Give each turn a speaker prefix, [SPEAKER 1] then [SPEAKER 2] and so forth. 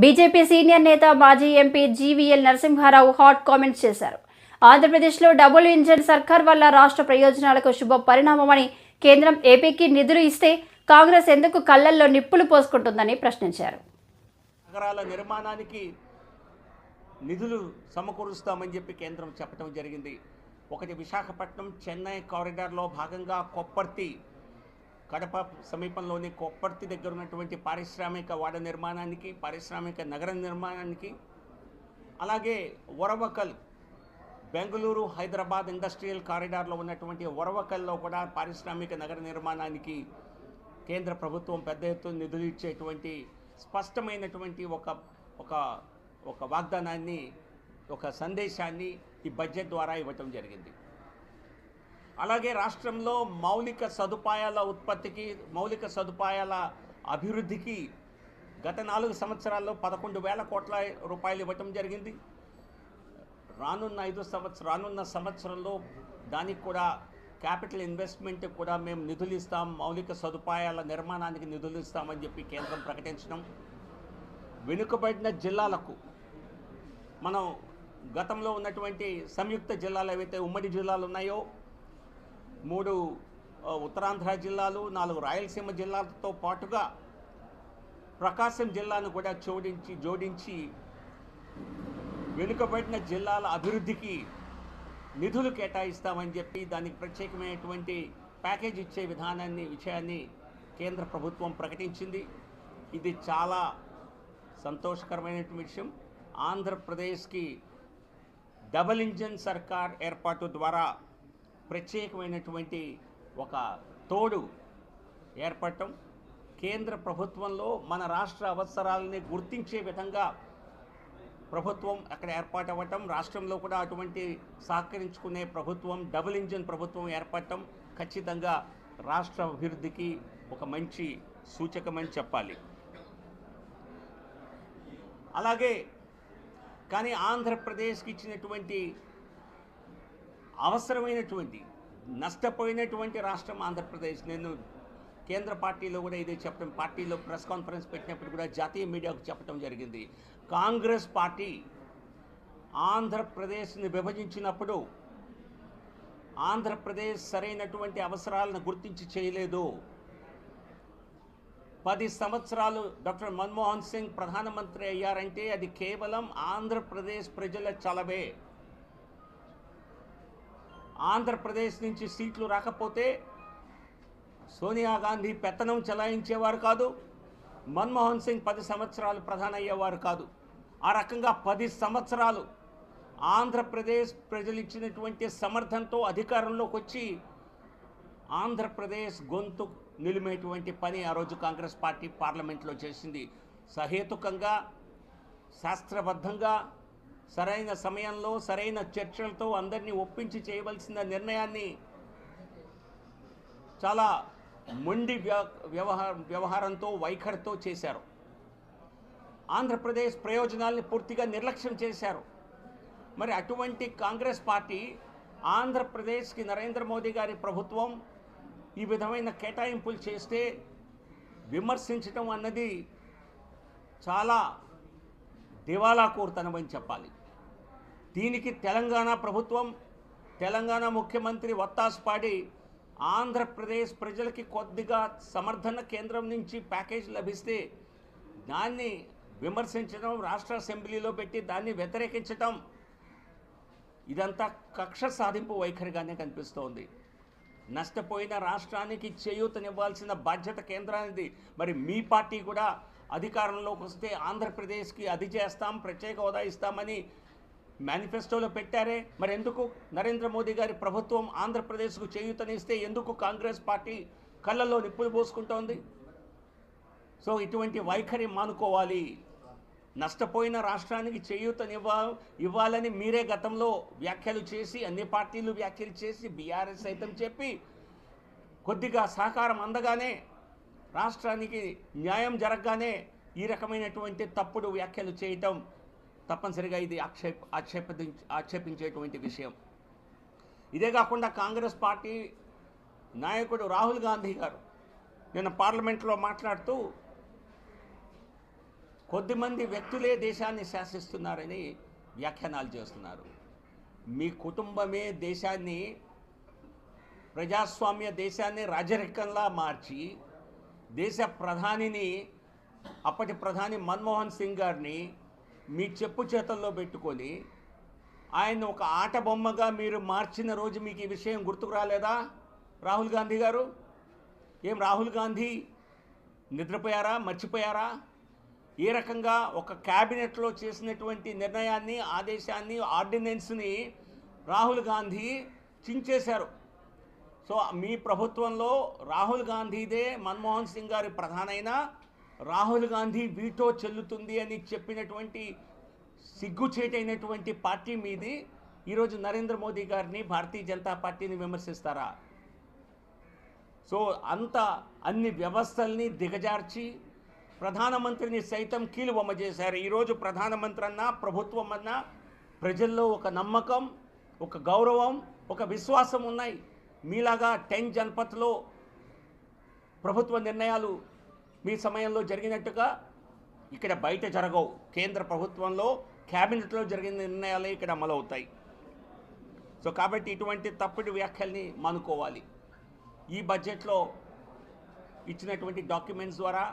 [SPEAKER 1] BJP senior నేత మాజీ MP GVL Narasimharao hot comments చేశారు. ఆంధ్రప్రదేశ్లో డబుల్ ఇంజన్ సర్కార్ వల్ల రాష్ట్ర ప్రయోజనాలకు శుభ పరిణామమని, కేంద్రం ఏపీకి నిధులు ఇస్తే కాంగ్రెస్ ఎందుకు కళ్లల్లో నిప్పులు పోసుకుంటుందని ప్రశ్నించారు.
[SPEAKER 2] నగరాల నిర్మాణానికి నిధులు సమకూరుస్తామని చెప్పి కేంద్రం చెప్పడం జరిగింది. ఒకటి విశాఖపట్నం చెన్నై కారిడార్లో భాగంగా కొప్పర్తి, కడప సమీపంలోని కొప్పర్తి దగ్గర ఉన్నటువంటి పారిశ్రామిక వాడ నిర్మాణానికి, పారిశ్రామిక నగర నిర్మాణానికి, అలాగే వరవకల్ బెంగళూరు హైదరాబాద్ ఇండస్ట్రియల్ కారిడార్లో ఉన్నటువంటి వరవకల్లో కూడా పారిశ్రామిక నగర నిర్మాణానికి కేంద్ర ప్రభుత్వం పెద్ద ఎత్తున నిధులు ఇచ్చేటువంటి స్పష్టమైనటువంటి ఒక వాగ్దానాన్ని, ఒక సందేశాన్ని ఈ బడ్జెట్ ద్వారా ఇవ్వటం జరిగింది. అలాగే రాష్ట్రంలో మౌలిక సదుపాయాల ఉత్పత్తికి, మౌలిక సదుపాయాల అభివృద్ధికి గత 4 సంవత్సరాల్లో 11,000 కోట్ల రూపాయలు ఇవ్వటం జరిగింది. రానున్న సంవత్సరంలో దానికి కూడా క్యాపిటల్ ఇన్వెస్ట్మెంట్ కూడా మేము నిధులు ఇస్తాం, మౌలిక సదుపాయాల నిర్మాణానికి నిధులు ఇస్తామని చెప్పి కేంద్రం ప్రకటించడం. వెనుకబడిన జిల్లాలకు మనం గతంలో ఉన్నటువంటి సంయుక్త జిల్లాలు ఏవైతే ఉమ్మడి జిల్లాలు ఉన్నాయో, 3 ఉత్తరాంధ్ర జిల్లాలు, 4 రాయలసీమ జిల్లాలతో పాటుగా ప్రకాశం జిల్లాను కూడా జోడించి వెనుకబడిన జిల్లాల అభివృద్ధికి నిధులు కేటాయిస్తామని చెప్పి దానికి ప్రత్యేకమైనటువంటి ప్యాకేజ్ ఇచ్చే విషయాన్ని కేంద్ర ప్రభుత్వం ప్రకటించింది. ఇది చాలా సంతోషకరమైన విషయం. ఆంధ్రప్రదేశ్కి డబుల్ ఇంజన్ సర్కార్ ఏర్పాటు ద్వారా ప్రత్యేకమైనటువంటి ఒక తోడు ఏర్పడటం, కేంద్ర ప్రభుత్వంలో మన రాష్ట్ర అవసరాలని గుర్తించే విధంగా ప్రభుత్వం అక్కడ ఏర్పాటు అవ్వటం, రాష్ట్రంలో కూడా అటువంటి సహకరించుకునే ప్రభుత్వం, డబుల్ ఇంజన్ ప్రభుత్వం ఏర్పడటం ఖచ్చితంగా రాష్ట్ర అభివృద్ధికి ఒక మంచి సూచకమని చెప్పాలి. అలాగే కానీ ఆంధ్రప్రదేశ్కి ఇచ్చినటువంటి అవసరమైనటువంటి నష్టపోయినటువంటి రాష్ట్రం ఆంధ్రప్రదేశ్. నేను కేంద్ర పార్టీలో కూడా ఇదే చెప్పడం, పార్టీలో ప్రెస్ కాన్ఫరెన్స్ పెట్టినప్పుడు కూడా జాతీయ మీడియాకు చెప్పడం జరిగింది. కాంగ్రెస్ పార్టీ ఆంధ్రప్రదేశ్ని విభజించినప్పుడు ఆంధ్రప్రదేశ్ సరైనటువంటి అవసరాలను గుర్తించి చేయలేదు. 10 సంవత్సరాలు డాక్టర్ మన్మోహన్ సింగ్ ప్రధానమంత్రి అయ్యారంటే అది కేవలం ఆంధ్రప్రదేశ్ ప్రజల చలవే. ఆంధ్రప్రదేశ్ నుంచి సీట్లు రాకపోతే సోనియా గాంధీ పెత్తనం చెలాయించేవారు కాదు, మన్మోహన్ సింగ్ 10 సంవత్సరాలు ప్రధాని అయ్యేవారు కాదు. ఆ రకంగా 10 సంవత్సరాలు ఆంధ్రప్రదేశ్ ప్రజలు ఇచ్చినటువంటి సమర్థనతో అధికారంలోకి వచ్చి ఆంధ్రప్రదేశ్ గొంతు నిలిమేటువంటి పని ఆ రోజు కాంగ్రెస్ పార్టీ పార్లమెంట్లో చేసింది. సహేతుకంగా, శాస్త్రబద్ధంగా, సరైన సమయంలో, సరైన చర్చలతో అందరినీ ఒప్పించి చేయవలసిన నిర్ణయాన్ని చాలా మొండి వ్యవహారంతో, వైఖరితో చేశారు. ఆంధ్రప్రదేశ్ ప్రయోజనాల్ని పూర్తిగా నిర్లక్ష్యం చేశారు. మరి అటువంటి కాంగ్రెస్ పార్టీ ఆంధ్రప్రదేశ్కి నరేంద్ర మోదీ గారి ప్రభుత్వం ఈ విధమైన కేటాయింపులు చేస్తే విమర్శించడం అన్నది చాలా దివాలా కోరుతనమని చెప్పాలి. దీనికి తెలంగాణ ప్రభుత్వం, తెలంగాణ ముఖ్యమంత్రి వత్తాసు పాడి ఆంధ్రప్రదేశ్ ప్రజలకి కొద్దిగా సమర్థన కేంద్రం నుంచి ప్యాకేజ్ లభిస్తే దాన్ని విమర్శించడం, రాష్ట్ర అసెంబ్లీలో పెట్టి దాన్ని వ్యతిరేకించడం, ఇదంతా కక్ష సాధింపు వైఖరిగానే కనిపిస్తోంది. నష్టపోయిన రాష్ట్రానికి చేయూతనివ్వాల్సిన బాధ్యత కేంద్రానిది. మరి మీ పార్టీ కూడా అధికారంలోకి వస్తే ఆంధ్రప్రదేశ్కి అది చేస్తాం, ప్రత్యేక హోదా ఇస్తామని మేనిఫెస్టోలో పెట్టారే. మరి ఎందుకు నరేంద్ర మోదీ గారి ప్రభుత్వం ఆంధ్రప్రదేశ్కు చేయూతనిస్తే ఎందుకు కాంగ్రెస్ పార్టీ కళ్ళల్లో నిప్పులు పోసుకుంటోంది? సో ఇటువంటి వైఖరి మానుకోవాలి. నష్టపోయిన రాష్ట్రానికి ఇవ్వాలని మీరే గతంలో వ్యాఖ్యలు చేసి, అన్ని పార్టీలు వ్యాఖ్యలు చేసి, బీఆర్ఎస్ సైతం చెప్పి, కొద్దిగా సహకారం అందగానే, రాష్ట్రానికి న్యాయం జరగగానే ఈ రకమైనటువంటి తప్పుడు వ్యాఖ్యలు చేయటం తప్పనిసరిగా ఇది ఆక్షేపించేటువంటి విషయం. ఇదే కాకుండా కాంగ్రెస్ పార్టీ నాయకుడు రాహుల్ గాంధీ గారు నిన్న పార్లమెంట్లో మాట్లాడుతూ కొద్దిమంది వ్యక్తులే దేశాన్ని శాసిస్తున్నారని వ్యాఖ్యానాలు చేస్తున్నారు. మీ కుటుంబమే దేశాన్ని, ప్రజాస్వామ్య దేశాన్ని రాజరికంలా మార్చి దేశ ప్రధానిని, అప్పటి ప్రధాని మన్మోహన్ సింగ్ గారిని మీ చెప్పు చేతల్లో పెట్టుకొని ఆయన ఒక ఆట బొమ్మగా మీరు మార్చిన రోజు మీకు ఈ విషయం గుర్తుకు రాలేదా రాహుల్ గాంధీ గారు? ఏం రాహుల్ గాంధీ నిద్రపోయారా, మర్చిపోయారా? ఏ రకంగా ఒక క్యాబినెట్లో చేసినటువంటి నిర్ణయాన్ని, ఆదేశాన్ని, ఆర్డినెన్స్ని రాహుల్ గాంధీ చించేశారు. సో మీ ప్రభుత్వంలో రాహుల్ గాంధీదే మన్మోహన్ సింగ్ గారి ప్రధానైన రాహుల్ గాంధీ వీటో చెల్లుతుంది అని చెప్పినటువంటి సిగ్గుచేటైనటువంటి పార్టీ మీది ఈరోజు నరేంద్ర మోదీ గారిని, భారతీయ జనతా పార్టీని విమర్శిస్తారా? సో అన్ని వ్యవస్థల్ని దిగజార్చి ప్రధానమంత్రిని సైతం కీలుబొమ్మ చేశారు. ఈరోజు ప్రధానమంత్రి అన్నా, ప్రభుత్వం అన్నా ప్రజల్లో ఒక నమ్మకం, ఒక గౌరవం, ఒక విశ్వాసం ఉన్నాయి. మీలాగా 10 జన్పథ్లో ప్రభుత్వ నిర్ణయాలు మీ సమయంలో జరిగినట్టుగా ఇక్కడ బయట జరగవు. కేంద్ర ప్రభుత్వంలో క్యాబినెట్లో జరిగిన నిర్ణయాలే ఇక్కడ అమలవుతాయి. సో కాబట్టి ఇటువంటి తప్పుడు వ్యాఖ్యల్ని మానుకోవాలి. ఈ బడ్జెట్లో ఇచ్చినటువంటి డాక్యుమెంట్స్ ద్వారా